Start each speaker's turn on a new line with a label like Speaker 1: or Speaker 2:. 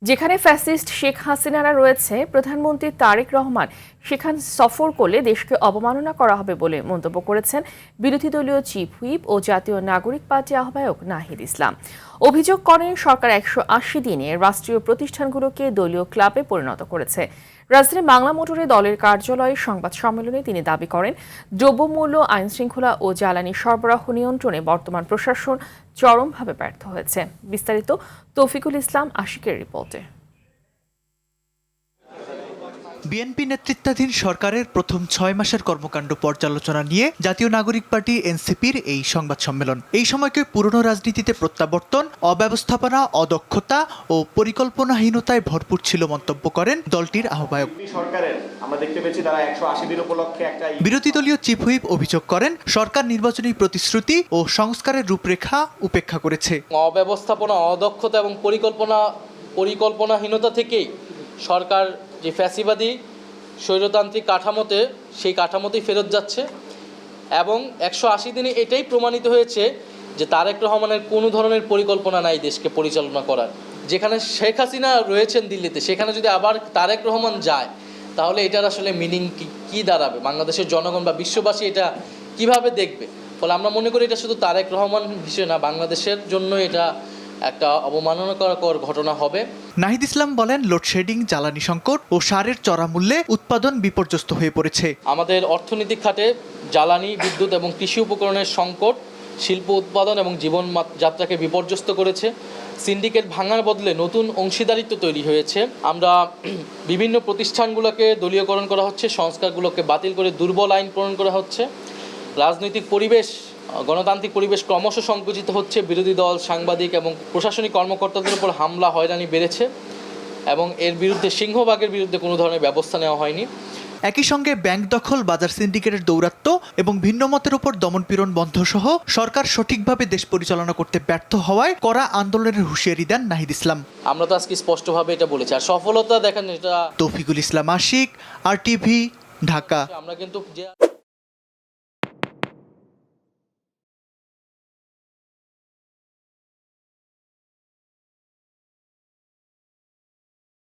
Speaker 1: যেখানে ফ্যাসিস্ট শেখ হাসিনারা রয়েছে, প্রধানমন্ত্রী তারেক রহমান সেখানে সফর করলে দেশকে অবমাননা করা হবে বলে মন্তব্য করেছেন বিরোধী দলীয় চিফ হুইপ ও জাতীয় নাগরিক পার্টি আহ্বায়ক নাহিদ ইসলাম। অভিযোগ করেন সরকার 180 দিনে রাষ্ট্রীয় প্রতিষ্ঠানগুলোকে দলীয় ক্লাবে পরিণত করেছে। রাজধানী বাংলা মোটরে দলের কার্যালয়ে সংবাদ সম্মেলনে তিনি দাবি করেন, দ্রব্যমূল্য, আইনশৃঙ্খলা ও জ্বালানি সরবরাহ নিয়ন্ত্রণে বর্তমান প্রশাসন চরমভাবে ব্যর্থ হয়েছে। বিস্তারিত তৌফিকুল ইসলাম আশিকের রিপোর্টে।
Speaker 2: বিএনপি নেতৃত্বাধীন সরকারের প্রথম 6 মাসের কর্মকাণ্ড পর্যালোচনা নিয়ে জাতীয় নাগরিক পার্টি এনসিপির এই সংবাদ সম্মেলন। এই সময়কে পুরনো রাজনীতিতে প্রত্যাবর্তন, অব্যবস্থাপনা, অদক্ষতা ও পরিকল্পনাহীনতায় ভরপুর ছিল মন্তব্য করেন দলটির আহ্বায়ক। বিরোধী দলীয় চিফ হুইপ অভিযোগ করেন, সরকার নির্বাচনী প্রতিশ্রুতি ও সংস্কারের রূপরেখা উপেক্ষা করেছে।
Speaker 3: অব্যবস্থাপনা, অদক্ষতা এবং পরিকল্পনাহীনতা থেকেই সরকার যে ফ্যাসিবাদী স্বৈরতান্ত্রিক কাঠামোতে, সেই কাঠামোতেই ফেরত যাচ্ছে এবং 180 দিনে এটাই প্রমাণিত হয়েছে যে তারেক রহমানের কোনো ধরনের পরিকল্পনা নাই দেশকে পরিচালনা করার। যেখানে শেখ হাসিনা রয়েছেন দিল্লিতে, সেখানে যদি আবার তারেক রহমান যায়, তাহলে এটার আসলে মিনিং কি দাঁড়াবে? বাংলাদেশের জনগণ বা বিশ্ববাসী এটা কিভাবে দেখবে? ফলে আমরা মনে করি এটা শুধু তারেক রহমান হিসেবে না, বাংলাদেশের জন্য এটা একটা অবমাননাকর ঘটনা হবে।
Speaker 2: নাহিদ ইসলাম বলেন, লোডশেডিং, জ্বালানি সংকট ও সারের চড়া মূল্যে উৎপাদন বিপর্যস্ত হয়ে পড়েছে।
Speaker 3: আমাদের অর্থনৈতিক খাতে জ্বালানি, বিদ্যুৎ এবং কৃষি উপকরণের সংকট শিল্প উৎপাদন এবং জীবনযাত্রাকে বিপর্যস্ত করেছে। সিন্ডিকেট ভাঙার বদলে নতুন অংশীদারিত্ব তৈরি হয়েছে। আমরা বিভিন্ন প্রতিষ্ঠানগুলোকে দলীয়করণ করা হচ্ছে, সংস্কারগুলোকে বাতিল করে দুর্বল আইন প্রণয়ন করা হচ্ছে। রাজনৈতিক পরিবেশ, গণতান্ত্রিক পরিবেশ ক্রমশ সংকুচিত হচ্ছে। বিরোধী দল, সাংবাদিক এবং প্রশাসনিক কর্মকর্তাদের উপর হামলা, হয়রানি বেড়েছে এবং এর বিরুদ্ধে সিংহভাগের বিরুদ্ধে কোনো ধরনের ব্যবস্থা নেওয়া হয়নি।
Speaker 2: একই সঙ্গে ব্যাংক দখল, বাজার সিন্ডিকেটের দৌরাত্ম্য এবং ভিন্ন মতের উপর দমনপীড়ন বন্ধ সহ সরকার সঠিকভাবে দেশ পরিচালনা করতে ব্যর্থ হওয়ায় কড়া আন্দোলনের হুঁশিয়ারি দেন নাহিদ ইসলাম।
Speaker 3: আমরা তো আজকে স্পষ্টভাবে এটা বলেছি। আর সফলতা দেখেন, এটা
Speaker 2: তৌফিকুল ইসলাম আশিক, RTV, ঢাকা।
Speaker 3: আমরা কিন্তু